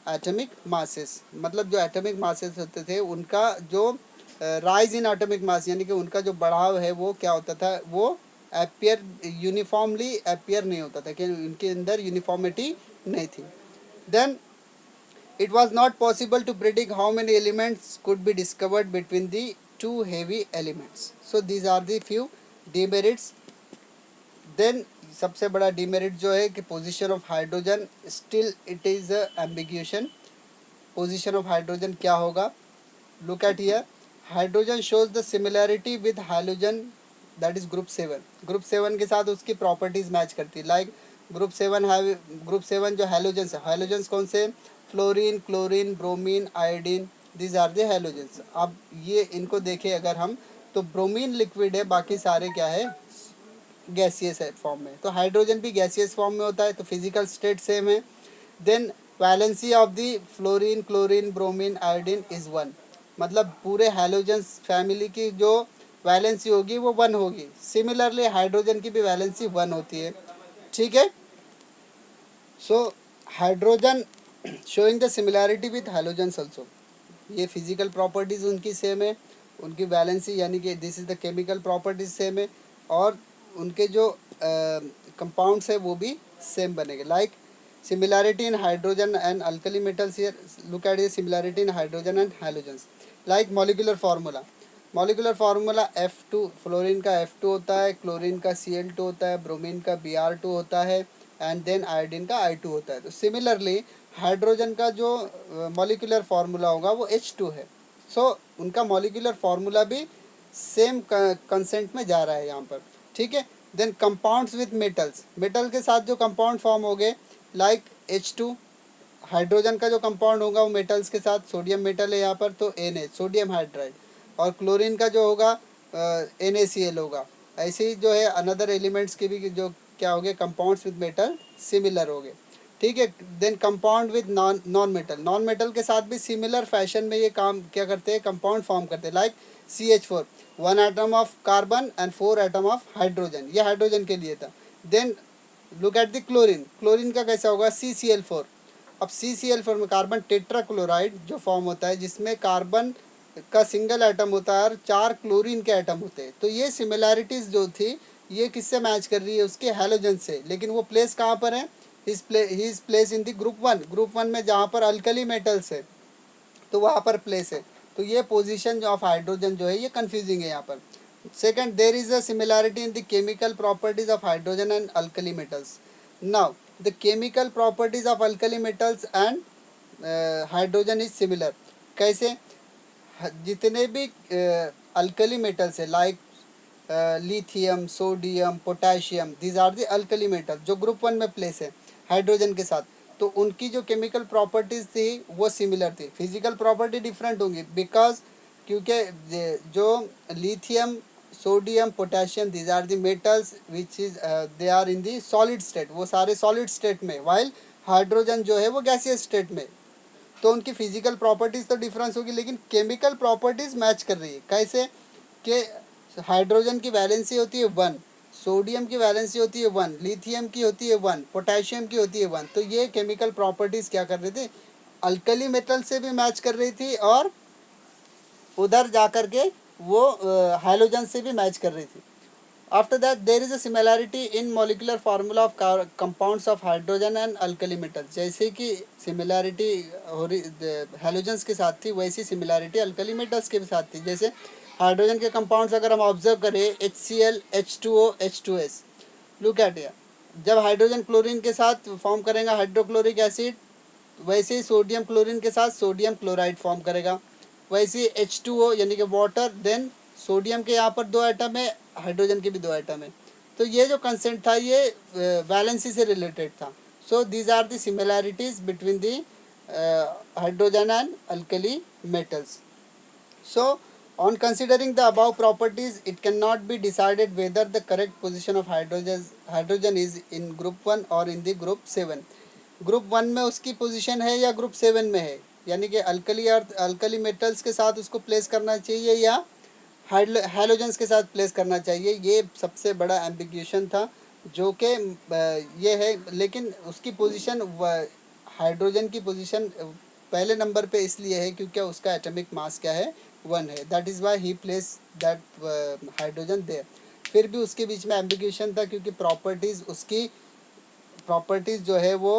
atomic masses. मतलब जो एटॉमिक मासेस होते थे उनका जो राइज इन एटॉमिक मास, यानी कि उनका जो बढ़ाव है वो क्या होता था? वो अपियर यूनिफॉर्मली अपियर नहीं होता था, कि उनके अंदर यूनिफॉर्मिटी नहीं थी. Then it was not possible to predict how many elements could be discovered between the two heavy elements. So these are the few demerits. Then सबसे बड़ा demerit जो है कि position of hydrogen, still it is a ambiguation. Position of hydrogen क्या होगा? Look at here. Hydrogen shows the similarity with halogen, that is group 7. Group 7 के साथ उसकी properties match करती है. Like group 7 जो halogens है, halogens कौन से? Fluorine, chlorine, bromine, iodine, this are the halogens. अब ये इनको देखें अगर हम, तो ब्रोमीन लिक्विड है, बाकी सारे क्या है? गैसियस है फॉर्म में. तो हाइड्रोजन भी गैसियस फॉर्म में होता है, तो फिजिकल स्टेट सेम है. Then valency of the fluorine, chlorine, bromine, iodine is 1. मतलब पूरे हैलोजेंस फैमिली की जो वैलेंसी होगी वो 1 होगी. सिमिलरली हाइड्रोजन की भी वैलेंसी 1 होती है. ठीक है. So hydrogen showing the similarity with halogens also. ये फिजिकल प्रॉपर्टीज़ उनकी सेम है, उनकी वैलेंसी यानी कि this is the chemical properties same है, और उनके जो कंपाउंड्स है वो भी सेम बनेंगे. Like similarity in hydrogen and alkali metals. Here look at the similarity in hydrogen and halogens. Like molecular formula F2, fluorine का F2 होता है, क्लोरीन का Cl2 होता है, ब्रोमीन का Br2 होता है, एंड देन आयोडीन का I2 होता है. तो सिमिलरली हाइड्रोजन का जो मॉलिक्यूलर फार्मूला होगा वो H2 है. सो उनका मॉलिक्यूलर फार्मूला भी सेम कंसेंट में जा रहा है यहाँ पर. ठीक है. Then compounds with metals. Metal के साथ जो कंपाउंड फॉर्म हो गए, लाइक H2. हाइड्रोजन का जो कंपाउंड होगा वो मेटल्स के साथ, सोडियम मेटल है यहाँ पर तो Na, सोडियम हाइड्राइड. और क्लोरीन का जो होगा NaCl होगा. ऐसे ही जो है अनदर एलिमेंट्स के भी जो क्या हो गए, कंपाउंड्स विथ मेटल सिमिलर हो गए. ठीक है। Then compound with non metal, non metal के साथ भी सिमिलर फैशन में ये काम क्या करते हैं, कंपाउंड फॉर्म करते हैं, like CH4, 1 atom of carbon and 4 atom of hydrogen, ये हाइड्रोजन के लिए था। Then look at the chlorine, chlorine का कैसा होगा, CCl4। अब CCl4 में कार्बन टेट्राक्लोराइड जो फॉर्म होता है, जिसमें कार्बन का सिंगल एटम होता है और 4 क्लोरीन के एटम होते हैं। तो ये सिमिलैरिटीज़ जो थी ये किससे मैच कर रही है, उसके हैलोजन से। लेकिन वो प्लेस कहाँ पर है, he is place in the group 1 में, जहाँ पर अल्कली मेटल्स है तो वहाँ पर प्लेस है। तो ये पोजीशन जो ऑफ हाइड्रोजन जो है ये कंफ्यूजिंग है यहाँ पर। Second, there is a similarity in the chemical properties of hydrogen and alkali metals. Now the chemical properties of alkali metals and hydrogen is similar. कैसे, जितने भी अल्कली मेटल्स है, like lithium, sodium, potassium, these are the alkali metal जो group 1 में place है hydrogen के साथ। तो उनकी जो केमिकल प्रॉपर्टीज़ थी वो सिमिलर थी, फिजिकल प्रॉपर्टी डिफरेंट होंगी, बिकॉज क्योंकि जो lithium, sodium, potassium, these are the metals which is they are in the solid state, वो सारे सॉलिड स्टेट में, वाइल हाइड्रोजन जो है वो गैसियस स्टेट में। तो उनकी फिजिकल प्रॉपर्टीज़ तो डिफरेंस होगी, लेकिन केमिकल प्रॉपर्टीज़ मैच कर रही है। कैसे कि हाइड्रोजन की वैलेंसी होती है 1, सोडियम की वैलेंसी होती है 1, लिथियम की होती है 1, पोटेशियम की होती है 1। तो ये केमिकल प्रॉपर्टीज़ क्या कर रही थी, अल्कली मेटल से भी मैच कर रही थी और उधर जा कर के वो हाइड्रोजन से भी मैच कर रही थी। After that there is a similarity in molecular formula of compounds of hydrogen and alkali metals. जैसे कि सिमिलैरिटी हाइड्रोजन्स के साथ थी, वैसी सिमिलैरिटी अल्कली मेटल्स के साथ थी। जैसे हाइड्रोजन के कंपाउंड्स अगर हम ऑब्जर्व करें, HCl, H2O, H2S, look at here, जब हाइड्रोजन क्लोरीन के साथ फॉर्म करेगा हाइड्रोक्लोरिक एसिड, वैसे ही सोडियम क्लोरीन के साथ सोडियम क्लोराइड फॉर्म करेगा। वैसे ही H2O यानी कि वाटर, देन सोडियम के यहाँ पर 2 एटम है, हाइड्रोजन के भी 2 एटम है। तो ये जो कंसेंट था ये वैलेंसी से रिलेटेड था। So these are the similarities between the hydrogen and alkali metals. So on considering the above properties, it cannot be decided whether the correct position of hydrogen is in group 1 or in the group 7. Group 1 में उसकी position है या group 7 में है, यानी कि alkali earth, alkali metals के साथ उसको प्लेस करना चाहिए या हैलोजन्स के साथ प्लेस करना चाहिए। ये सबसे बड़ा एम्बिग्यूशन था जो कि ये है। लेकिन उसकी पोजीशन, हाइड्रोजन की पोजीशन पहले नंबर पे इसलिए है क्योंकि उसका एटॉमिक मास क्या है, 1 है। That is why he place that hydrogen there. फिर भी उसके बीच में एम्बिग्यूशन था क्योंकि प्रॉपर्टीज़, उसकी प्रॉपर्टीज़ जो है वो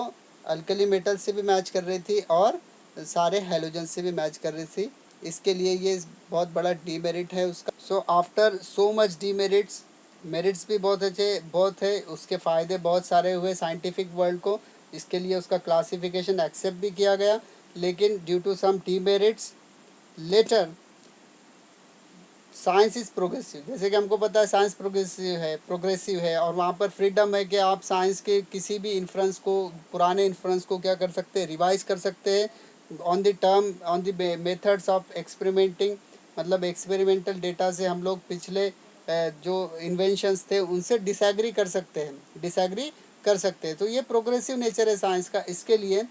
अल्कली मेटल से भी मैच कर रही थी और सारे हैलोजन से भी मैच कर रही थी। इसके लिए ये बहुत बड़ा डीमेरिट है उसका। So after so much demerits, merits भी बहुत अच्छे बहुत है, उसके फ़ायदे बहुत सारे हुए साइंटिफिक वर्ल्ड को। इसके लिए उसका क्लासिफिकेशन एक्सेप्ट भी किया गया, लेकिन due to some demerits later science is progressive. जैसे कि हमको पता है साइंस प्रोग्रेसिव है और वहाँ पर फ्रीडम है कि आप साइंस के किसी भी इन्फ्रेंस को, पुराने इन्फ्रेंस को क्या कर सकते हैं, रिवाइज कर सकते हैं on the methods of experimenting. मतलब एक्सपेरिमेंटल डेटा से हम लोग पिछले जो इन्वेंशंस थे उनसे डिसएग्री कर सकते हैं। तो ये प्रोग्रेसिव नेचर है साइंस का, इसके लिए।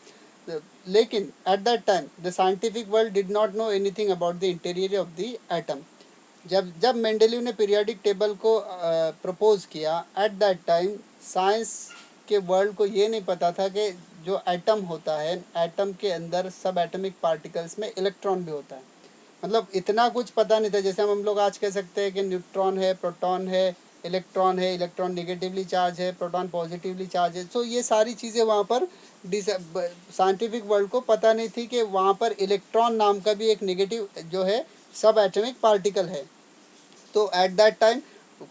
लेकिन eight that time the scientific world did not know anything about the interior of the atom. जब मेंडेलीव ने पीरियोडिक टेबल को प्रपोज किया, एट दैट टाइम साइंस के वर्ल्ड को ये नहीं पता था कि जो एटम होता है, एटम के अंदर सब एटमिक पार्टिकल्स में इलेक्ट्रॉन भी होता है। मतलब इतना कुछ पता नहीं था। जैसे हम लोग आज कह सकते हैं कि न्यूट्रॉन है, प्रोटॉन है, इलेक्ट्रॉन नेगेटिवली चार्ज है, प्रोटॉन पॉजिटिवली चार्ज है। सो ये सारी चीज़ें वहाँ पर साइंटिफिक वर्ल्ड को पता नहीं थी कि वहाँ पर इलेक्ट्रॉन नाम का भी एक नेगेटिव जो है सब एटमिक पार्टिकल है। तो एट दैट टाइम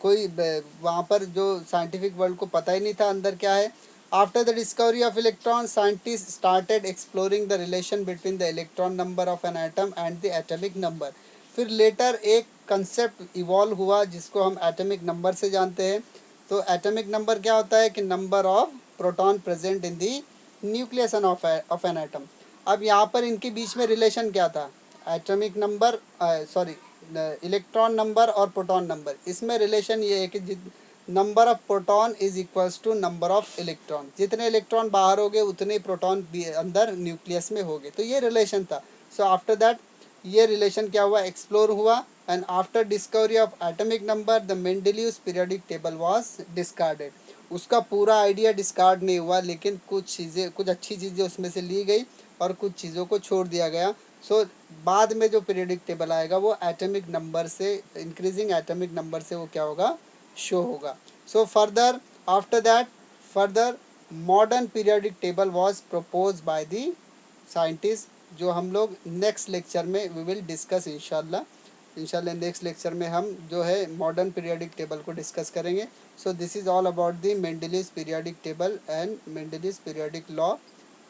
कोई वहाँ पर जो साइंटिफिक वर्ल्ड को पता ही नहीं था अंदर क्या है। After the discovery of electron, scientist started exploring the relation between the electron number of an atom and the atomic number. फिर लेटर एक कंसेप्ट इवॉल्व हुआ जिसको हम एटमिक नंबर से जानते हैं। तो एटमिक नंबर क्या होता है कि number of proton present in the nucleus of an atom. अब यहाँ पर इनके बीच में रिलेशन क्या था, atomic number, sorry, electron number और प्रोटॉन नंबर, इसमें रिलेशन ये है कि number of proton is equals to number of electron, जितने इलेक्ट्रॉन बाहर हो गए उतने प्रोटॉन भी अंदर न्यूक्लियस में हो गए। तो ये रिलेशन था। सो आफ्टर दैट ये रिलेशन क्या हुआ, एक्सप्लोर हुआ, and after discovery of atomic number the Mendeleev's periodic table was discarded. उसका पूरा आइडिया डिस्कार्ड नहीं हुआ, लेकिन कुछ चीज़ें, कुछ अच्छी चीज़ें उसमें से ली गई और कुछ चीज़ों को छोड़ दिया गया। सो बाद में जो पीरियोडिक टेबल आएगा वो एटॉमिक नंबर से, इंक्रीजिंग एटॉमिक नंबर से वो क्या होगा, शो होगा। So further after that further modern periodic table was propose by the scientist, जो हम लोग नेक्स्ट लेक्चर में वी विल डिस्कस इंशाल्लाह नेक्स्ट लेक्चर में हम जो है मॉडर्न पीरियोडिक टेबल को डिस्कस करेंगे। So this is all about the Mendeleev's periodic table and Mendeleev's periodic law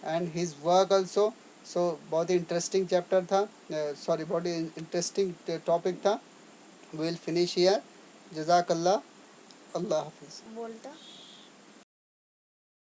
and his work also. So बहुत ही इंटरेस्टिंग चैप्टर था, सॉरी बहुत ही इंटरेस्टिंग टॉपिक था। We will finish here. जज़ाकल्लाह, अल्लाह हाफिज़। बोलता